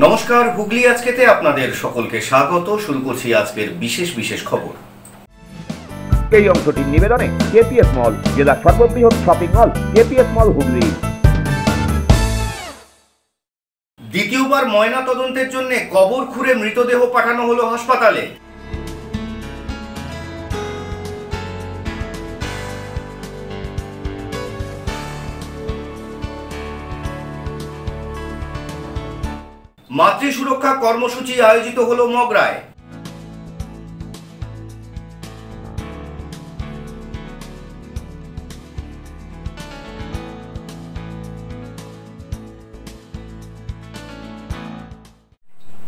নমস্কার, হুগলি আজকেতে আপনাদের সকলকে স্বাগত। শুরু করছি আজকের বিশেষ খবর। এই অংশটির নিবেদনে কেপিএস মল, জেলার সর্ববৃহৎ শপিং মল কেপিএস মল হুগলি। দ্বিতীয়বার ময়না তদন্তের জন্য কবর খুঁড়ে মৃতদেহ পাঠানো হলো হাসপাতালে। মাতৃ সুরক্ষা কর্মসূচি আয়োজিত হলো মগরায়।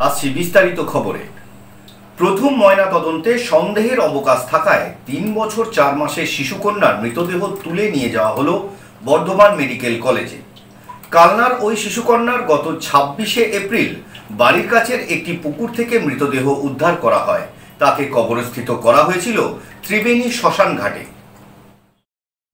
আসছি বিস্তারিত খবরে। প্রথম ময়না তদন্তে সন্দেহের অবকাশ থাকায় 3 বছর 4 মাসের শিশুকন্যার মৃতদেহ তুলে নিয়ে যাওয়া হলো বর্ধমান মেডিকেল কলেজে। কালনার ওই শিশুকন্যার গত 26শে এপ্রিল বাড়ির কাছের একটি পুকুর থেকে মৃতদেহ উদ্ধার করা হয়। তাকে কবরস্থিত করা হয়েছিল ত্রিবেণী শ্মশান ঘাটে।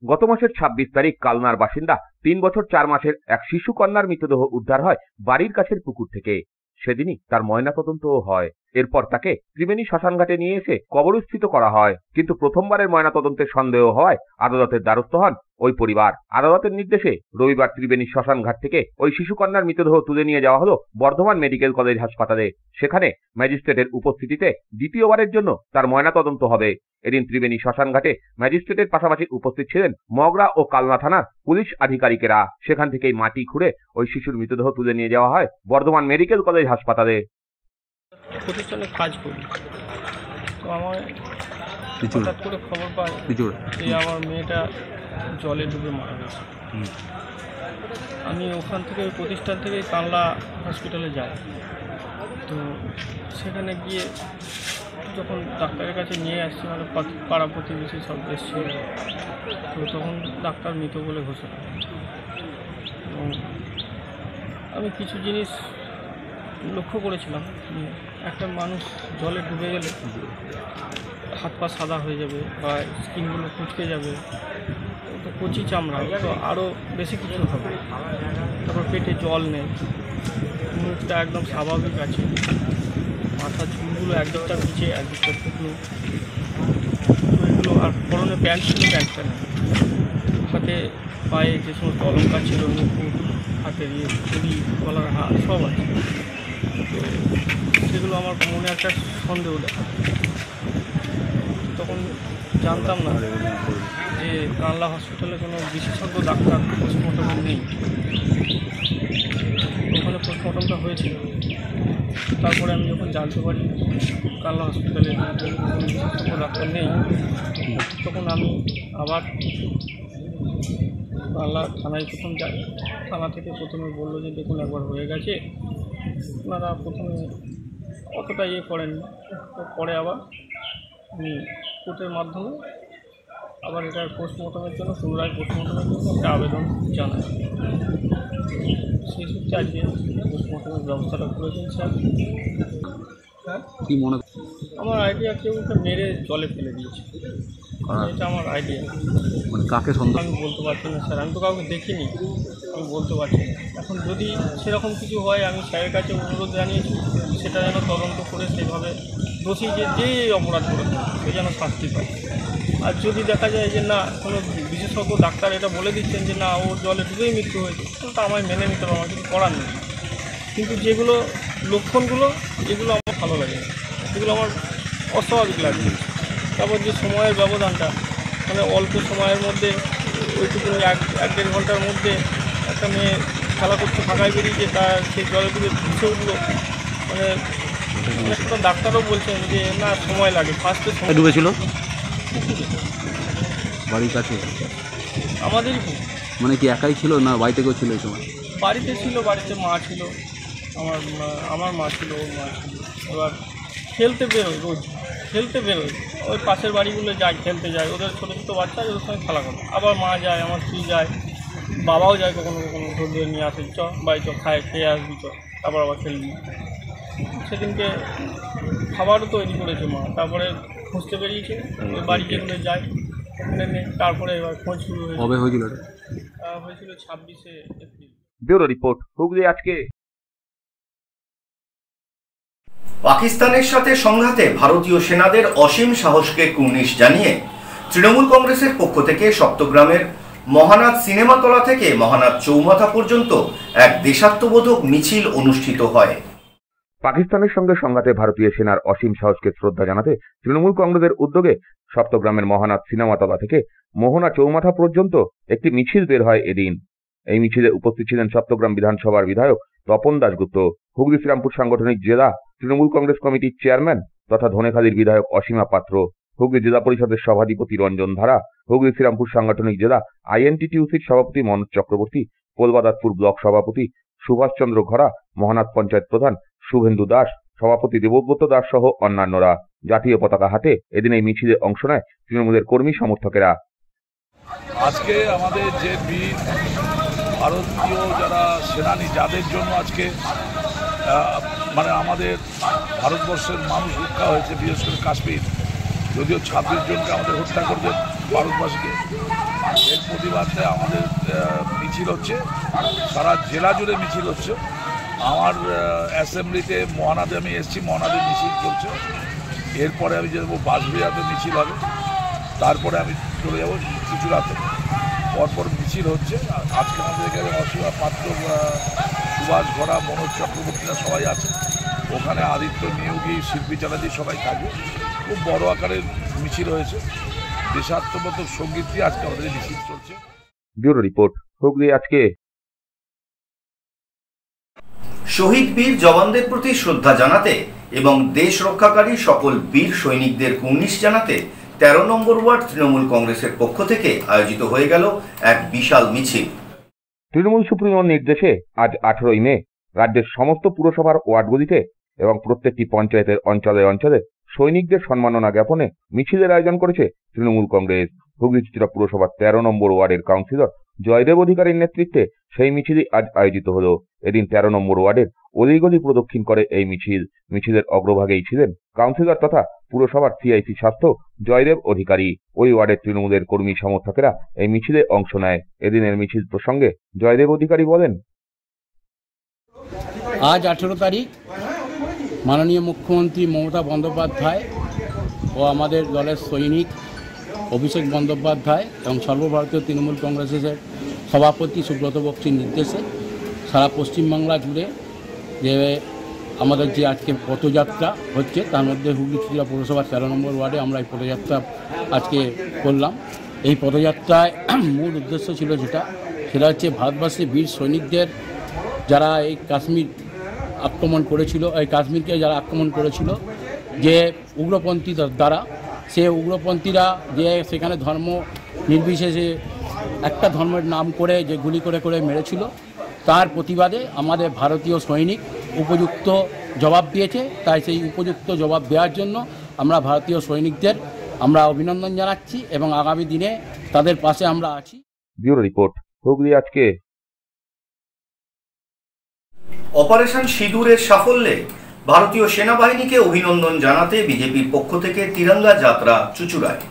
গত মাসের 26 তারিখ কালনার বাসিন্দা 3 বছর 4 মাসের এক শিশু কন্যার মৃতদেহ উদ্ধার হয় বাড়ির কাছের পুকুর থেকে। সেদিনই তার ময়নাতদন্তও হয়। এরপর তাকে ত্রিবেণী শ্মশানঘাটে নিয়ে এসে কবরস্থিত করা হয়। কিন্তু প্রথমবারের ময়নাতদন্তের সন্দেহ হওয়ায় আদালতের দ্বারস্থ হন ওই পরিবার। আদালতের নির্দেশে রবিবার ত্রিবেণী শ্মশানঘাট থেকে ওই শিশু কন্যার মৃতদেহ তুলে নিয়ে যাওয়া হলো বর্ধমান মেডিকেল কলেজ হাসপাতালে। সেখানে ম্যাজিস্ট্রেটের উপস্থিতিতে দ্বিতীয়বারের জন্য তার ময়নাতদন্ত হবে। এদিন ত্রিবেণী শ্মশানঘাটে ম্যাজিস্ট্রেটের পাশাপাশি উপস্থিত ছিলেন মগরা ও কালনা থানার পুলিশ আধিকারিকেরা। সেখান থেকেই মাটি খুঁড়ে ওই শিশুর মৃতদেহ তুলে নিয়ে যাওয়া হয় বর্ধমান মেডিকেল কলেজ হাসপাতালে। প্রতিষ্ঠানে কাজ করি, তো আমার হঠাৎ করে খবর পাই যে আমার মেয়েটা জলে ডুবে মারা গেছে। আমি ওখান থেকে ওই প্রতিষ্ঠান থেকে কানলা হসপিটালে যাই। তো সেখানে গিয়ে যখন ডাক্তারের কাছে নিয়ে আসছি, মানে পাড়া প্রতিবেশী সব এসেছিল, তো তখন ডাক্তার মৃত বলে ঘোষণা। এবং আমি কিছু জিনিস লক্ষ্য করেছিলাম, একটা মানুষ জলে ডুবে গেলে হাত পা সাদা হয়ে যাবে বা স্কিনগুলো কুচকে যাবে, তো কচি চামড়া, তো আরও বেশি কিছু হবে। তারপর পেটে জল নেই, মুখটা একদম স্বাভাবিক আছে, মাথার চুলগুলো একদিকটা নিচে একদিকটা শুকনো, তো এগুলো। আর পরনে প্যান্ট ছিল, প্যান্টটা নেই। হাতে পায়ে যে সমস্ত অলঙ্কার ছিল, মুকুট, হাতের ছুরি, গলার হাত সব আছে। তো সেগুলো আমার মনে একটা সন্দেহ দেখা। তখন জানতাম না যে কানলা হসপিটালে কোনো বিশেষজ্ঞ ডাক্তার পোস্টমর্টম নেই। ওখানে পোস্টমর্টমটা হয়েছিল। তারপরে আমি যখন জানতে পারি কানলা হসপিটালে বিশেষজ্ঞ ডাক্তার নেই, তখন আমি আবার কানলা থানায় প্রথম যাই। থানা থেকে প্রথমে বললো যে দেখুন একবার হয়ে গেছে, ওনারা প্রথমে অতটা ইয়ে করেন। তো পরে আবার আমি কোর্টের মাধ্যমে আবার এটার পোস্টমর্টমের জন্য, পুনরায় পোস্টমর্টমের জন্য একটা আবেদন জানাই। সেই সূত্রে আজকে পোস্টমর্টমের ব্যবস্থাটা করেছেন স্যার। হ্যাঁ, কি মনে আমার আইডিয়া কেউ ওকে মেরে জলে ফেলে দিয়েছে, এটা আমার আইডিয়া। মানে কাকে সন্দেহ? আমি বলতে পারছি না স্যার, আমি তো কাউকে দেখিনি, আমি বলতে পারছি না। এখন যদি সেরকম কিছু হয়, আমি স্যারের কাছে অনুরোধ জানিয়েছি সেটা যেন তদন্ত করে সেভাবে দোষী যে অপরাধ করেছে সে যেন শাস্তি পায়। আর যদি দেখা যায় যে না, কোনো বিশেষজ্ঞ ডাক্তার এটা বলে দিচ্ছেন যে না ওর জলে ডুবেই মৃত্যু হয়েছে, তো আমায় মেনে নিতে হবে, আমার কিছু করার নেই। কিন্তু যেগুলো লক্ষণগুলো, এগুলো আমার ভালো লাগে, এগুলো আমার অস্বাভাবিক লাগে। তারপর যে সময়ের ব্যবধানটা, মানে অল্প সময়ের মধ্যে ওইটুকু এক দেড় ঘন্টার মধ্যে একটা মেয়ে খেলা করতে ফাঁকায় বেরিয়েছে, তার সেই জলে ডুবে ভেসে উঠলো। মানে একটা ডাক্তারও বলছেন যে না সময় লাগে, ফার্স্টে সময় ডুবেছিল বাড়ির কাছে আমাদেরই। মানে কি একাই ছিল না বাড়িতে কেউ ছিল এই সময়? বাড়িতে ছিল, বাড়িতে মা ছিল, আমার মা ছিল, ওর মা ছিল। এবার খেলতে বেরোয়, রোজ খেলতে বেরোয়, ওই পাশের বাড়িগুলো যায়, খেলতে যায়, ওদের ছোটো ছোটো বাচ্চা, ওদের সঙ্গে খেলা করে। আবার মা যায়, আমার স্ত্রী যায়, বাবাও যায়, কখনো কখনো ধরে নিয়ে আসে, চ বাড়ি চ, খেয়ে আসবি চ, তারপর আবার খেলবি। সেদিনকে খাবারও তৈরি করেছে মা, তারপরে খুঁজতে বেরিয়েছে, ওই বাড়ি যেগুলো যায় ওখানে নেই। তারপরে এবার খোঁজ শুরু হয়েছিল 26শে এপ্রিল। ব্যুরো রিপোর্ট, হুগলি আজকে। পাকিস্তানের সাথে সংঘাতে ভারতীয় সেনাদের অসীম সাহসকে কুর্নিশ জানিয়ে তৃণমূল কংগ্রেসের পক্ষ থেকে সপ্তগ্রামের মহানাদ সিনেমাতলা থেকে মহানাদ চৌমাথা পর্যন্ত এক দেশাত্মবোধক মিছিল অনুষ্ঠিত হয়। পাকিস্তানের সঙ্গে সংঘাতে ভারতীয় সেনার অসীম সাহসকে শ্রদ্ধা জানাতে তৃণমূল কংগ্রেসের উদ্যোগে সপ্তগ্রামের মহানাদ সিনেমাতলা থেকে মোহনা চৌমাথা পর্যন্ত একটি মিছিল বের হয় এদিন। এই মিছিলে উপস্থিত ছিলেন সপ্তগ্রাম বিধানসভার বিধায়ক তপন দাশগুপ্ত, হুগলি শ্রীরামপুর সাংগঠনিক জেলা তৃণমূল কংগ্রেস কমিটির চেয়ারম্যান তথা ধনেখালির বিধায়ক অসীমা পাত্র, হুগলি জেলা পরিষদের সভাধিপতি রঞ্জন ধারা, হুগলি শ্রীরামপুর সাংগঠনিক জেলা আইএনটিটিউসির সভাপতি মনোজ চক্রবর্তী, কলবাদাতপুর ব্লক সভাপতি সুভাষচন্দ্র ঘরা, মহানাদ পঞ্চায়েত প্রধান শুভেন্দু দাস, সভাপতি দেবব্রত দাস সহ অন্যান্যরা জাতীয় পতাকা হাতে এদিন এই মিছিলে অংশ নেয় তৃণমূলের কর্মী সমর্থকেরা। আজকে আমাদের যে বীর ভারতীয় যারা সেনানী, যাদের জন্য আজকে মানে আমাদের ভারতবর্ষের মানুষ রক্ষা হয়েছে, বিশেষ করে কাশ্মীর, যদিও 26 জনকে আমাদের হত্যা করবে ভারতবাসীকে, এর প্রতিবাদে আমাদের মিছিল হচ্ছে, সারা জেলা জুড়ে মিছিল হচ্ছে। আমার অ্যাসেম্বলিতে মহানাদে আমি এসেছি, মহানাদে মিছিল চলছে, এরপরে আমি যাবো বাঁশবিহাতে মিছিল হবে, তারপরে আমি চলে যাবো চুচুড়াতে, পরপর মিছিল হচ্ছে। আজকে আমাদের এখানে অসীমা পাত্র, সুভাষ ঘরা, মনোজ চক্রবর্তীরা সবাই আছে, ওখানে আদিত্য নিয়োগী, শিল্পী চ্যাটার্জি সবাই থাকবে। খুব বড় আকারের মিছিল হয়েছে, দেশাত্মবোধক সঙ্গীত দিয়ে আজকে আমাদের মিছিল চলছে। ব্যুরো রিপোর্ট, হুগলি আজকে। শহীদ বীর জওয়ানদের প্রতি শ্রদ্ধা জানাতে এবং দেশ রক্ষাকারী সকল বীর সৈনিকদের কুর্নিশ জানাতে 13 নম্বর ওয়ার্ড তৃণমূল কংগ্রেসের পক্ষ থেকে আয়োজিত হয়ে গেল এক বিশাল মিছিল। তৃণমূল সুপ্রিমোর নির্দেশে আজ 18ই মে রাজ্যের সমস্ত পুরসভার ওয়ার্ডগুলিতে এবং প্রত্যেকটি পঞ্চায়েতের অঞ্চলে অঞ্চলে সৈনিকদের সম্মাননা জ্ঞাপনে মিছিলের আয়োজন করেছে তৃণমূল কংগ্রেস। হুগলি চুচুড়া পুরসভার 13 নম্বর ওয়ার্ডের কাউন্সিলর জয়দেব অধিকারীর নেতৃত্বে সেই মিছিলই আজ আয়োজিত হলো। এদিন 13 নম্বর ওয়ার্ডের অলিগলি প্রদক্ষিণ করে এই মিছিল। মিছিলের অগ্রভাগেই ছিলেন কাউন্সিলর তথা পুরসভার সিআইসি স্বাস্থ্য জয়দেব অধিকারী। ওই ওয়ার্ডের তৃণমূলের কর্মী সমর্থকেরা এই মিছিলে অংশ নেয়। এদিনের মিছিল প্রসঙ্গে জয়দেব অধিকারী বলেন, আজ 18 তারিখ মাননীয় মুখ্যমন্ত্রী মমতা বন্দ্যোপাধ্যায় ও আমাদের দলের সৈনিক অভিষেক বন্দ্যোপাধ্যায় এবং সর্বভারতীয় তৃণমূল কংগ্রেসের সভাপতি সুব্রত বক্সির নির্দেশে সারা পশ্চিমবাংলা জুড়ে যে আমাদের যে আজকে পথযাত্রা হচ্ছে, তার মধ্যে হুগলি চুচুড়া পৌরসভার 13 নম্বর ওয়ার্ডে আমরা এই পদযাত্রা আজকে করলাম। এই পদযাত্রায় মূল উদ্দেশ্য ছিল সেটা হচ্ছে ভারতবর্ষের বীর সৈনিকদের যারা এই কাশ্মীর আক্রমণ করেছিল, এই কাশ্মীরকে যারা আক্রমণ করেছিল যে উগ্রপন্থী দ্বারা, সে উগ্রপন্থীরা যে সেখানে ধর্ম নির্বিশেষে একটা ধর্মের নাম করে যে গুলি করে করে মেরেছিল, তার প্রতিবাদে আমাদের ভারতীয় সৈনিক উপযুক্ত জবাব দিয়েছে। তাই সেই উপযুক্ত জবাব দেওয়ার জন্য আমরা ভারতীয় সৈনিকদের আমরা অভিনন্দন জানাচ্ছি এবং আগামী দিনে তাদের পাশে আমরা আছি। ব্যুরো রিপোর্ট, হুগলি আজকে। অপারেশন সিঁদুরের সাফল্যে ভারতীয় সেনাবাহিনীকে অভিনন্দন জানাতে বিজেপির পক্ষ থেকে তিরঙ্গা যাত্রা চুচুড়ায়।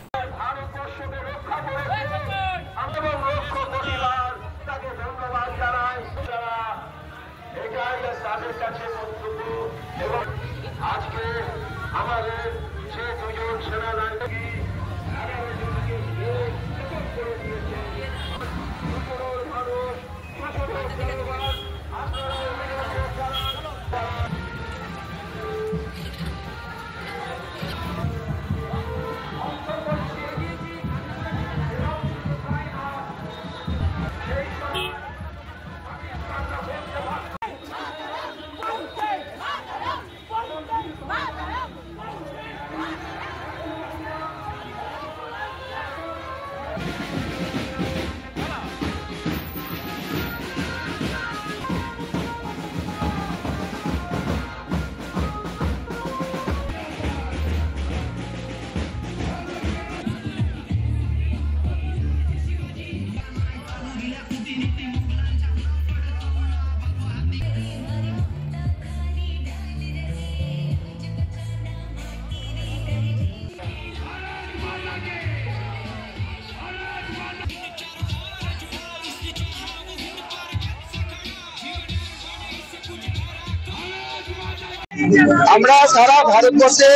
আমরা সারা ভারতবর্ষে,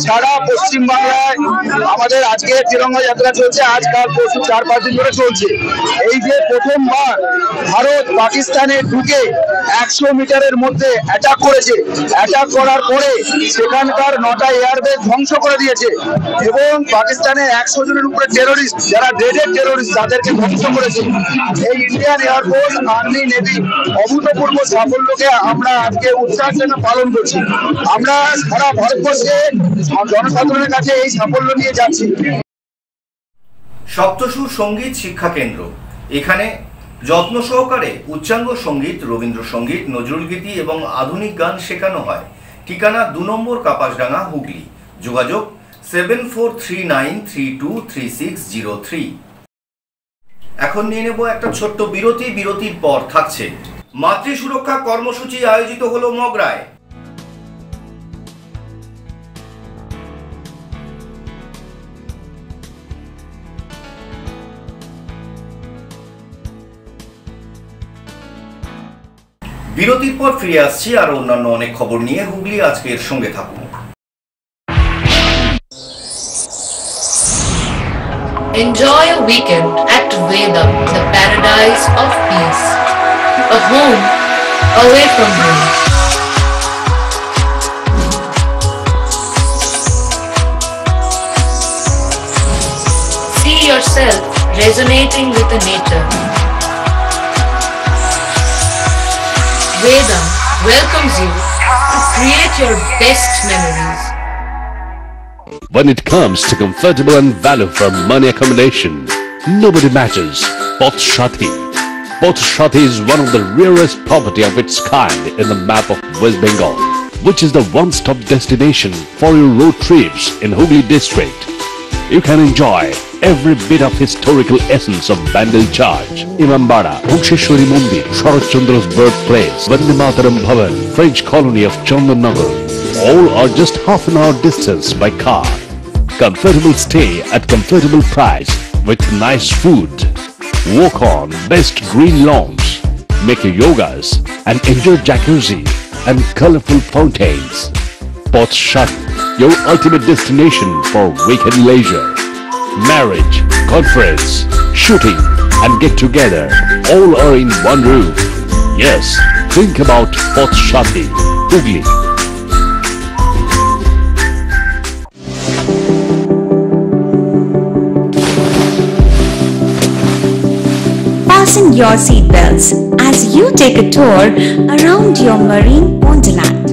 সারা পশ্চিমবাংলায় আমাদের আজকে তিরঙ্গা যাত্রা চলছে। আজকাল পরশু 4-5 দিন ধরে চলছে। এই যে প্রথমবার ভারত পাকিস্তানে ঢুকে 100 মিটারের মধ্যে অ্যাটাক করেছে, অ্যাটাক করার পরে সেখানকার 9টা এয়ারবেস ধ্বংস করে দিয়েছে এবং পাকিস্তানের 100 জনের উপরে টেরোরিস্ট, যারা ডেডেড টেরোরিস্ট, তাদেরকে ধ্বংস করেছে। এই ইন্ডিয়ান এয়ারফোর্স, আর্মি, নেভি অভূতপূর্ব সাফল্যকে আমরা আজকে উৎসাহের জন্য পালন করছি। আমরা সারা ভারতবর্ষে জনসাধারণের কাছে এই সাফল্য নিয়ে যাচ্ছি। সপ্তসুর সঙ্গীত শিক্ষা কেন্দ্র, এখানে যত্ন সহকারে উচ্চাঙ্গ সঙ্গীত, রবীন্দ্রসঙ্গীত, নজরুলগীতি এবং আধুনিক গান শেখানো হয়। ঠিকানা 2 নম্বর কাপাসডাঙ্গা, হুগলি। যোগাযোগ 7439323603। এখন নিয়ে নেব একটা ছোট্ট বিরতি। বিরতির পর থাকছে মাতৃ সুরক্ষা কর্মসূচি আয়োজিত হলো মগরায়। বিরতির পর ফিরে আসছি আর অন্যান্য অনেক খবর নিয়ে। হুগলি আজকের সঙ্গে থাকুন। Enjoy a weekend at Vedam, the paradise of peace. A home away from home. See yourself resonating with the nature. Vedam welcomes you to create your best memories. When it comes to comfortable and value for money accommodation, nobody matches Poth Shati. Poth Shati is one of the rarest property of its kind in the map of West Bengal, which is the one-stop destination for your road trips in Hooghly district. You can enjoy every bit of historical essence of Bandel Church, Imambara, Bhuksheshwari Mandir, Sharat Chandra's birthplace, Vande Mataram Bhavan, French colony of Chandannagar. All are just half an hour distance by car. Comfortable stay at comfortable price with nice food. Walk on best green lawns, make your yogas and enjoy jacuzzi and colorful fountains. Poth Shati, your ultimate destination for weekend leisure. Marriage, conference, shooting and get together all are in one roof. Yes, think about Poth Shati, Hooghly. Fasten your seatbelts as you take a tour around your marine wonderland.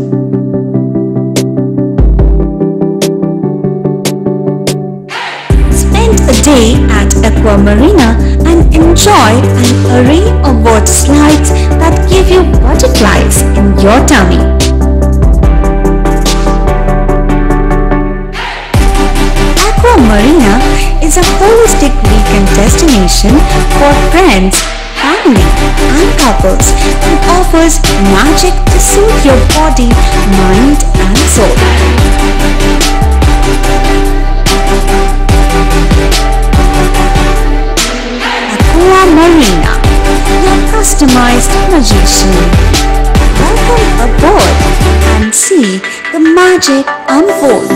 Spend a day at Aqua Marina and enjoy an array of water slides that give you butterflies in your tummy. Aqua Marina is a holistic weekend destination for friends, family and couples and offers magic to soothe your body, mind and soul. Aqua Marina, your customized magician. Welcome aboard and see the magic unfold.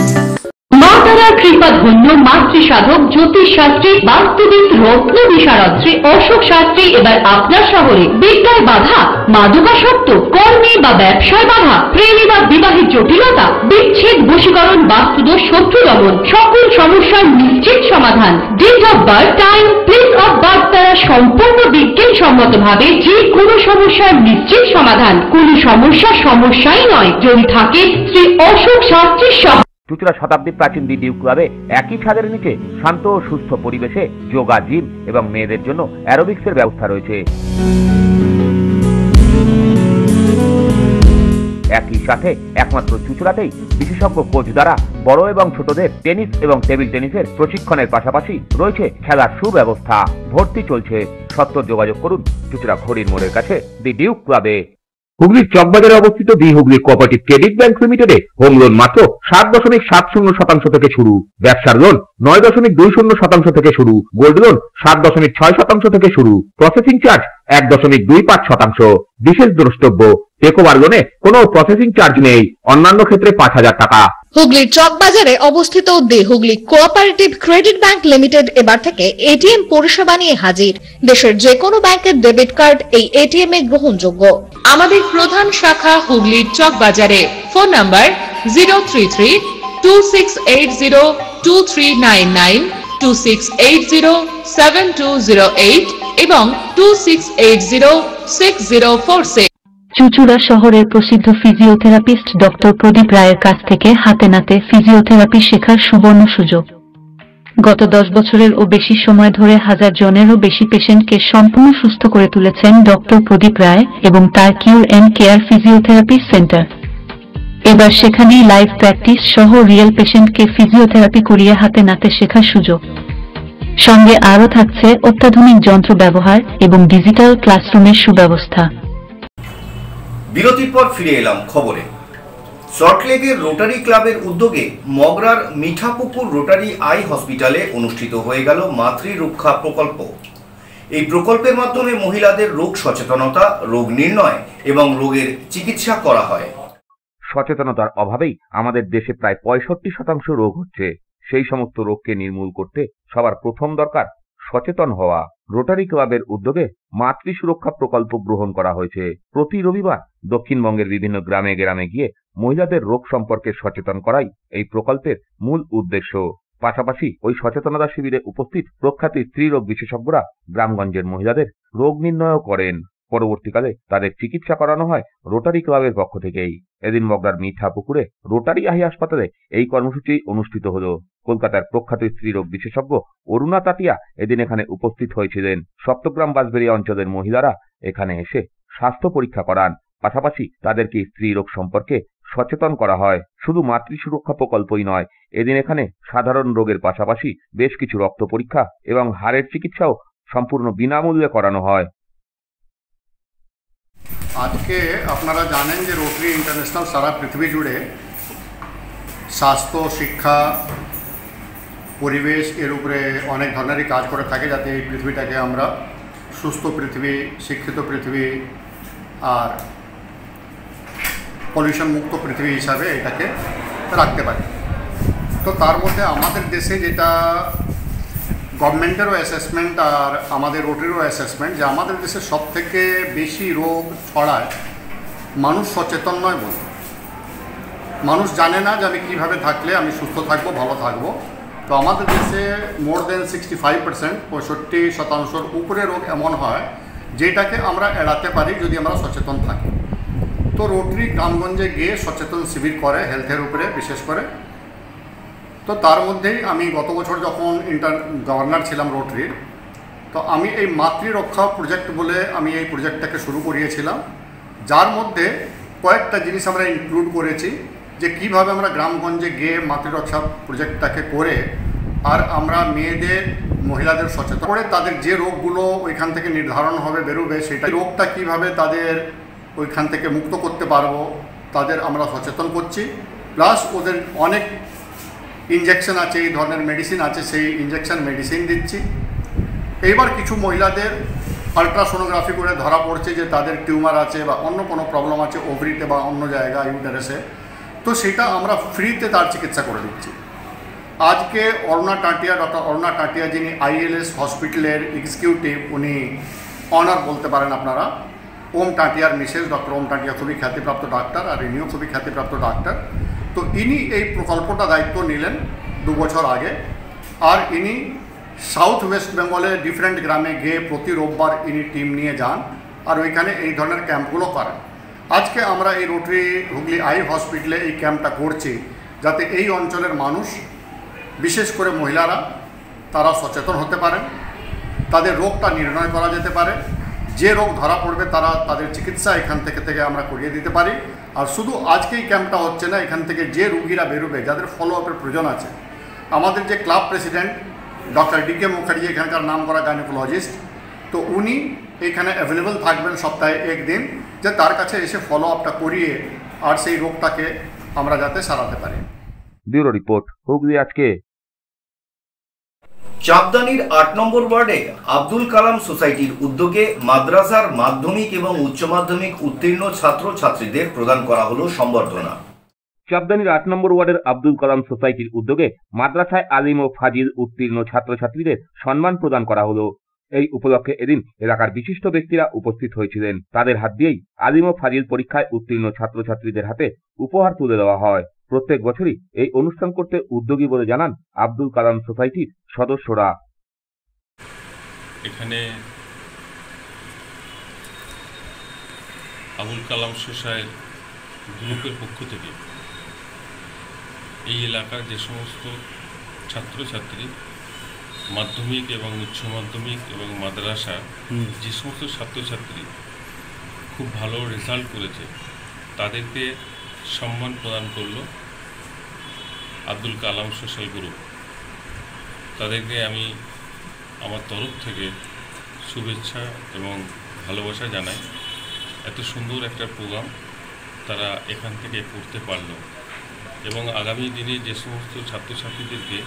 মা তারার কৃপা ধন্য মাতৃ সাধক জ্যোতিষ শাস্ত্রী বাস্তুবিদ রত্ন বিশারদ শ্রী অশোক শাস্ত্রী এবার আপনার শহরে। বিদ্যায় বাধা, মাদকাসক্ত, কর্মে বা ব্যবসায় বাধা, প্রেমে বা বিবাহের জটিলতা, বিচ্ছেদ, বশীকরণ, বাস্তুদোষ, শত্রু দমন, সকল সমস্যার নিশ্চিত সমাধান। Date of birth, time, place of birth দ্বারা সম্পূর্ণ বিজ্ঞানসম্মত ভাবে যে কোনো সমস্যার নিশ্চিত সমাধান। কোনো সমস্যাই নয় যদি থাকে শ্রী অশোক শাস্ত্রীর সহ। চুঁচুড়া শতাব্দী প্রাচীন দিদিউ ক্লাবে একই ছাদের নিচে শান্ত ও সুস্থ পরিবেশে যোগা, জিম এবং মেয়েদের জন্য অ্যারোবিক্সের ব্যবস্থা রয়েছে। একই সাথে একমাত্র চুঁচুড়াতেই বিশেষজ্ঞ কোচ দ্বারা বড় এবং ছোটদের টেনিস এবং টেবিল টেনিসের প্রশিক্ষণের পাশাপাশি রয়েছে খেলার সুব্যবস্থা। ভর্তি চলছে। সত্তর যোগাযোগ করুন চুঁচুড়া ঘড়ির মোড়ের কাছে দি ডিউক ক্লাবে। হুগলির চকবাজারে অবস্থিত the Hooghly cooperative credit bank লিমিটেডে হোম লোন মাত্র 7.70% থেকে শুরু, ব্যবসার লোন 9.20% থেকে শুরু, গোল্ড লোন 7.6% থেকে শুরু, প্রসেসিং চার্জ 1.25%। বিশেষ দ্রষ্টব্য, টেকোবার্গনে কোনো প্রসেসিং চার্জ নেই, অন্যান্য ক্ষেত্রে 5,000 টাকা। হুগলির চকবাজারে অবস্থিত the Hooghly cooperative credit bank limited এবার থেকে এটিএম পরিষেবা নিয়ে হাজির। দেশের যে কোনো ব্যাংকের ডেবিট কার্ড এই এটিএম এ গ্রহণযোগ্য। আমাদের প্রধান শাখা হুগলির চকবাজারে। ফোন নাম্বার 033-2680-2399, 2680-7208 এবং 2680-6046। চুঁচুড়া শহরের প্রসিদ্ধ ফিজিওথেরাপিস্ট ডক্টর প্রদীপ রায়ের কাছ থেকে হাতে নাতে ফিজিওথেরাপি শেখার সুবর্ণ সুযোগ। গত 10 বছরেরও বেশি সময় ধরে 1000 জনেরও বেশি পেশেন্টকে সম্পূর্ণ সুস্থ করে তুলেছেন ডক্টর প্রদীপ রায় এবং তার কিউর এন্ড কেয়ার ফিজিওথেরাপি সেন্টার। এবার সেখানেই লাইভ প্র্যাকটিস সহ রিয়েল পেশেন্টকে ফিজিওথেরাপি করিয়ে হাতে নাতে শেখার সুযোগ। সঙ্গে আরও থাকছে অত্যাধুনিক যন্ত্র ব্যবহার এবং ডিজিটাল ক্লাসরুমের সুব্যবস্থা। বিরতির পর ফিরে এলাম খবরে। সল্টলেকের রোটারি ক্লাবের উদ্যোগে মগরার মিঠাপুকুর রোটারি আই হসপিটালে অনুষ্ঠিত হয়ে গেল মাতৃরক্ষা প্রকল্প। এই প্রকল্পের মাধ্যমে মহিলাদের রোগ সচেতনতা, রোগ নির্ণয় এবং রোগের চিকিৎসা করা হয়। সচেতনতার অভাবেই আমাদের দেশে প্রায় 65% রোগ হচ্ছে। সেই সমস্ত রোগকে নির্মূল করতে সবার প্রথম দরকার সচেতন হওয়া। রোটারি ক্লাবের উদ্যোগে মাতৃ সুরক্ষা প্রকল্প গ্রহণ করা হয়েছে। প্রতি রবিবার দক্ষিণবঙ্গের বিভিন্ন গ্রামে গ্রামে গিয়ে মহিলাদের রোগ সম্পর্কে সচেতন করাই এই প্রকল্পের মূল উদ্দেশ্য। পাশাপাশি ওই সচেতনতা শিবিরে উপস্থিত প্রখ্যাত স্ত্রী রোগ বিশেষজ্ঞরা গ্রামগঞ্জের মহিলাদের রোগ নির্ণয় করেন। পরবর্তীকালে তাদের চিকিৎসা করানো হয় রোটারি ক্লাবের পক্ষ থেকেই। এদিন মগরার মিঠাপুকুরে রোটারি আই হাসপাতালে এই কর্মসূচি অনুষ্ঠিত হলো। কলকাতার প্রখ্যাত স্ত্রী রোগ বিশেষজ্ঞ অরুণা তাটিয়া এদিন এখানে উপস্থিত হয়েছিলেন। সপ্তগ্রাম বাঁশবেড়িয়া অঞ্চলের মহিলারা এখানে এসে স্বাস্থ্য পরীক্ষা করান। পাশাপাশি তাদেরকে স্ত্রী রোগ সম্পর্কে সচেতন করা হয়। শুধু মাতৃ সুরক্ষা প্রকল্পই নয়, এদিন এখানে সাধারণ রোগের পাশাপাশি বেশ কিছু রক্ত পরীক্ষা এবং হাড়ের চিকিৎসাও সম্পূর্ণ বিনামূল্যে করানো হয়। আজকে আপনারা জানেন যে রোটারি ইন্টারন্যাশনাল সারা পৃথিবী জুড়ে স্বাস্থ্য, শিক্ষা, পরিবেশ এর উপরে অনেক ধরনেরই কাজ করে থাকে, যাতে এই পৃথিবীটাকে আমরা সুস্থ পৃথিবী, শিক্ষিত পৃথিবী আর পলিউশন মুক্ত পৃথিবী হিসাবে এটাকে রাখতে পারি। তো তার মধ্যে আমাদের দেশে যেটা গভর্নমেন্টেরও অ্যাসেসমেন্ট আর আমাদের রোটারিরও অ্যাসেসমেন্ট যে আমাদের দেশে সবথেকে বেশি রোগ ছড়ায় মানুষ সচেতন নয় বলে। মানুষ জানে না যে আমি কীভাবে থাকলে আমি সুস্থ থাকবো, ভালো থাকবো। তো আমাদের দেশে মোর দেন 65%, 65% উপরে রোগ এমন হয় যেটাকে আমরা এড়াতে পারি যদি আমরা সচেতন থাকি। তো রোটারি গ্রামগঞ্জে গিয়ে সচেতন শিবির করে হেলথের উপরে বিশেষ করে। তো তার মধ্যেই আমি গত বছর যখন গভর্নর ছিলাম রোটারির, তো আমি এই মাতৃরক্ষা প্রজেক্ট বলে আমি এই প্রজেক্টটাকে শুরু করিয়েছিলাম, যার মধ্যে কয়েকটা জিনিস আমরা ইনক্লুড করেছি যে কিভাবে আমরা গ্রামগঞ্জে গিয়ে মাতৃরক্ষা প্রজেক্টটাকে করে আর আমরা মেয়েদের, মহিলাদের সচেতন করে তাদের যে রোগগুলো ওইখান থেকে নির্ধারণ হবে, বেরোবে, সেটা রোগটা কিভাবে তাদের ওইখান থেকে মুক্ত করতে পারবো তাদের আমরা সচেতন করছি। প্লাস ওদের অনেক ইনজেকশন আছে, এই ধরনের মেডিসিন আছে, সেই ইনজেকশন মেডিসিন দিচ্ছি। এইবার কিছু মহিলাদের আলট্রাসোনোগ্রাফি করে ধরা পড়ছে যে তাদের টিউমার আছে বা অন্য কোনো প্রবলেম আছে ওভারিতে বা অন্য জায়গায় ইউটেরাসে, তো সেটা আমরা ফ্রিতে তার চিকিৎসা করে দিচ্ছি। আজকে অরুণা টাটিয়া, ডক্টর অরুণা টাটিয়া, যিনি আইএলএস হসপিটালের এক্সিকিউটিভ, উনি অনার বলতে পারেন আপনারা, ওম টাটিয়ার মিসেস ডক্টর ওম টাটিয়া খুবই খ্যাতিপ্রাপ্ত ডাক্তার আর ইনিও খুবই খ্যাতিপ্রাপ্ত ডাক্তার। তো ইনি এই প্রকল্পটা দায়িত্ব নিলেন 2 বছর আগে, আর ইনি সাউথ ওয়েস্ট বেঙ্গলে ডিফারেন্ট গ্রামে গিয়ে প্রতি রোববার ইনি টিম নিয়ে যান আর ওইখানে এই ধরনের ক্যাম্পগুলো করেন। আজকে আমরা এই রোটারি হুগলি আই হসপিটালে এই ক্যাম্পটা করছি যাতে এই অঞ্চলের মানুষ, বিশেষ করে মহিলারা, তারা সচেতন হতে পারেন, তাদের রোগটা নির্ণয় করা যেতে পারে, যে রোগ ধরা পড়বে তারা তাদের চিকিৎসা এখান থেকে আমরা করিয়ে দিতে পারি। আর শুধু আজকেই ক্যাম্পটা হচ্ছে না, এখান থেকে যে রুগীরা বেরোবে, যাদের ফলো আপের প্রয়োজন আছে, আমাদের যে club president doctor DK Mukherjee, এখানকার নাম করা গাইনোকোলজিস্ট, তো উনি এখানে অ্যাভেলেবল থাকবেন সপ্তাহে 1 দিন, যে তার কাছে এসে ফলো আপটা করিয়ে আর সেই রোগটাকে আমরা যাতে সারাতে পারি। ব্যুরো রিপোর্ট, হুগলি আজকে। চাপদানির ৮ নম্বর ওয়ার্ডে আব্দুল কালাম সোসাইটির উদ্যোগে মাদ্রাসার মাধ্যমিক এবং উচ্চ মাধ্যমিক উত্তীর্ণ ছাত্রছাত্রীদের প্রদান করা হলো সম্বর্ধনা। চাপদানির ৮ নম্বর ওয়ার্ডের আব্দুল কালাম সোসাইটির উদ্যোগে মাদ্রাসায় আলিম ও ফাজিল উত্তীর্ণ ছাত্রছাত্রীদের সম্মান প্রদান করা হলো। এই উপলক্ষে এদিন এলাকার বিশিষ্ট ব্যক্তিরা উপস্থিত হয়েছিলেন। তাদের হাত দিয়েই আলিম ও ফাজিল পরীক্ষায় উত্তীর্ণ ছাত্রছাত্রীদের হাতে উপহার তুলে দেওয়া হয়। প্রত্যেক বছরই এই অনুষ্ঠান করতে উদ্যোগী বলে জানান আব্দুল কালাম সোসাইটির সদস্যরা। এখানে আবুল কালাম সোসাইটি গ্রুপের পক্ষ থেকে এই এলাকার যে সমস্ত ছাত্রছাত্রী মাধ্যমিক এবং উচ্চ মাধ্যমিক এবং মাদ্রাসা যে সমস্ত ছাত্রছাত্রী খুব ভালো রেজাল্ট করেছে তাদেরকে সম্মান প্রদান করলো আব্দুল কালাম সোশ্যাল গ্রুপ। তাদেরকে আমি আমার তরফ থেকে শুভেচ্ছা এবং ভালোবাসা জানাই। এত সুন্দর একটা প্রোগ্রাম তারা এখান থেকে করতে পারলো এবং আগামী দিনে যে সমস্ত ছাত্রছাত্রীদেরকে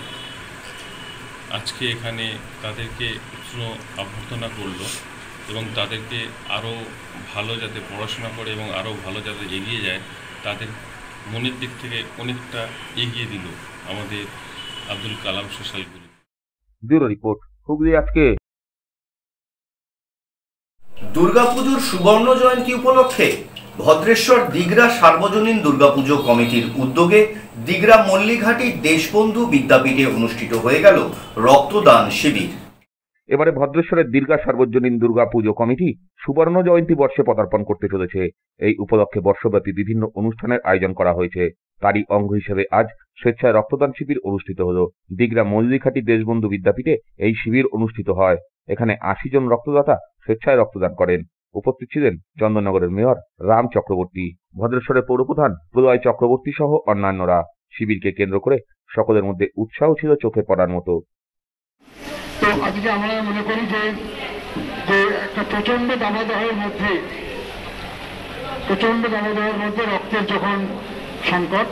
আজকে এখানে তাদেরকে উষ্ণ অভ্যর্থনা করলো এবং তাদেরকে আরও ভালো যাতে পড়াশোনা করে এবং আরও ভালো যাতে এগিয়ে যায় তাদের মনের দিক থেকে অনেকটা এগিয়ে দিল আমাদের Abdul Kalam social group. Bureau report, Hooghly আজকে। দুর্গাপুজোর সুবর্ণ জয়ন্তী উপলক্ষে ভদ্রেশ্বর দিগরা সার্বজনীন দুর্গাপুজো কমিটির উদ্যোগে দিগরা মল্লিঘাটি দেশবন্ধু বিদ্যাপীঠে অনুষ্ঠিত হয়ে গেল রক্তদান শিবির। এবারে ভদ্রেশ্বরের দীর্ঘা সার্বজনীন দুর্গা পুজো কমিটি সুবর্ণ জয়ন্তী বর্ষে পদার্পণ করতে চলেছে। এই উপলক্ষে বর্ষব্যাপী বিভিন্ন অনুষ্ঠানের আয়োজন করা হয়েছে। তারই অঙ্গ হিসেবে আজ স্বেচ্ছায় রক্তদান শিবির অনুষ্ঠিত হল। দিগরা মল্লিঘাটি দেশবন্ধু বিদ্যাপীঠে এই শিবির অনুষ্ঠিত হয়। এখানে ৮০ জন রক্তদাতা স্বেচ্ছায় রক্তদান করেন। উপস্থিত ছিলেন চন্দননগরের মেয়র রাম চক্রবর্তী, ভদ্রেশ্বরের পৌরপ্রধান প্রলয় চক্রবর্তী সহ অন্যান্যরা। শিবিরকে কেন্দ্র করে সকলের মধ্যে উৎসাহ ছিল চোখে পড়ার মতো। তো আজকে আমরা মনে করি যে একটা প্রচন্ড দাবদাহের মধ্যে রক্তের যখন সংকট,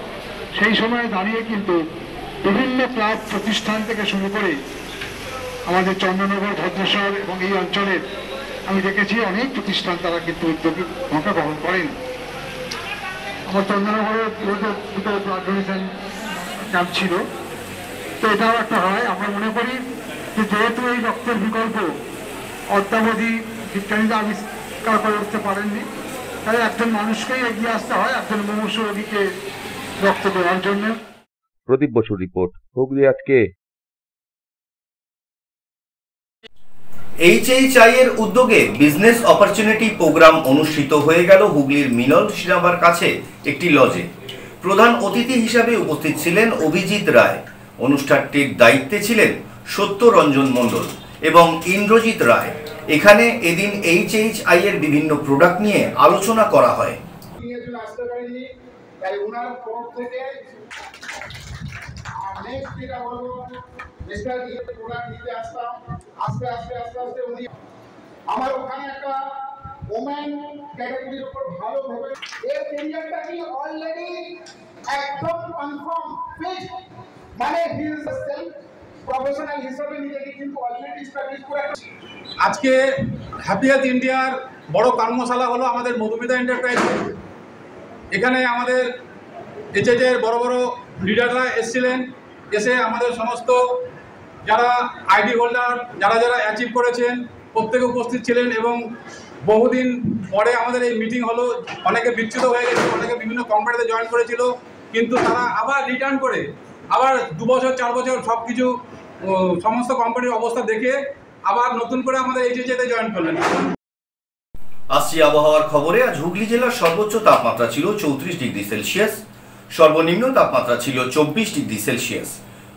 সেই সময় দাঁড়িয়ে কিন্তু বিভিন্ন ক্লাব প্রতিষ্ঠান থেকে শুরু করে আমাদের চন্দননগর, ভদ্রেশ্বর এবং এই অঞ্চলের আমি দেখেছি অনেক প্রতিষ্ঠান তারা কিন্তু উদ্যোগী ভূমিকা গ্রহণ করেন। আমার চন্দননগরের দুটো ব্লাড ডোনেশন ক্যাম্প ছিল, তো এটাও একটা হয়। আমরা মনে করি যে যেহেতু এই রক্তের বিকল্প অদ্যাবধি বিজ্ঞানীরা আবিষ্কার করে উঠতে পারেননি, তাই একজন মানুষকেই এগিয়ে আসতে হয় একজন মুমূর্ষু রোগীকে রক্ত দেওয়ার জন্য। প্রদীপ বসুর রিপোর্ট, হুগলি আজকে। HHI এর উদ্যোগে বিজনেস অপরচুনিটি প্রোগ্রাম অনুষ্ঠিত হয়ে গেল হুগলির মিনল সিনাবার কাছে একটি লজে। প্রধান অতিথি হিসাবে উপস্থিত ছিলেন অভিজিৎ রায়। অনুষ্ঠানটির দায়িত্বে ছিলেন সত্যরঞ্জন মণ্ডল এবং ইন্দ্রজিৎ রায়। এখানে এদিন HHI এর বিভিন্ন প্রোডাক্ট নিয়ে আলোচনা করা হয়। আমার ওখানে একটা ওমেন ক্যাটাগরির উপর ভালো ভেবে এর ক্যারিয়ারটা কি অলরেডি একদম কনফার্ম ফিক্স, মানে হি ইজ সেলফ প্রফেশনাল হিসেবে নিজেকে কিন্তু অলরেডি এস্টাবলিশ করে। আজকে হ্যাপি হেলথ ইন্ডিয়ার বড় কর্মশালা হলো আমাদের মধুমিতা এন্টারপ্রাইজ। এখানে আমাদের HHI এর বড় বড় লিডাররা এসেছিলেন, এসে আমাদের সমস্ত যারা আইডি হোল্ডার যারা অ্যাচিভ করেছেন প্রত্যেকে উপস্থিত ছিলেন এবং বহুদিন পরে আমাদের এই মিটিং হলো। অনেকে বিচ্যুত হয়ে গেছে, অনেকে বিভিন্ন কোম্পানিতে জয়েন করেছিল, কিন্তু তারা আবার রিটার্ন করে আবার 2 বছর 4 বছর সব কিছু সমস্ত কোম্পানির অবস্থা দেখে আবার নতুন করে আমাদের HHI-তে জয়েন করলেন। আসছি আবহাওয়ার খবরে। আজ হুগলি জেলার সর্বোচ্চ তাপমাত্রা ছিল 34 ডিগ্রি সেলসিয়াস, সর্বনিম্ন তাপমাত্রা ছিল 24 ডিগ্রি সেলসিয়াস।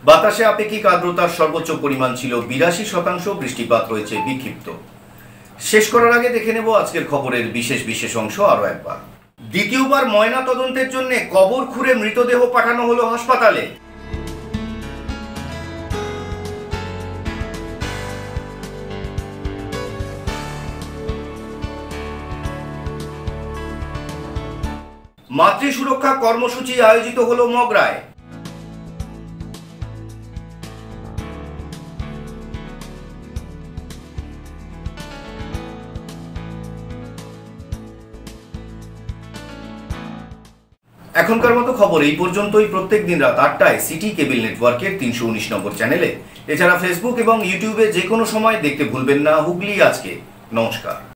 বাতাসে আপেক্ষিক আর্দ্রতার সর্বোচ্চ পরিমাণ ছিল 82%। বৃষ্টিপাত রয়েছে বিক্ষিপ্ত। শেষ করার আগে দেখে নেব আজকের খবরের বিশেষ অংশ আরো একবার। দ্বিতীয়বার ময়না তদন্তের জন্য কবর খুঁড়ে মৃতদেহ পাঠানো হলো হাসপাতালে। মাতৃ সুরক্ষা কর্মসূচি আয়োজিত হলো মগরায়। এখনকার মতো খবর এই পর্যন্তই। প্রত্যেক দিন রাত 8টায় সিটি কেবল নেটওয়ার্কের 319 নম্বর চ্যানেলে, এছাড়া ফেসবুক এবং ইউটিউবে যে কোনো সময় দেখতে ভুলবেন না হুগলি আজকে। নমস্কার।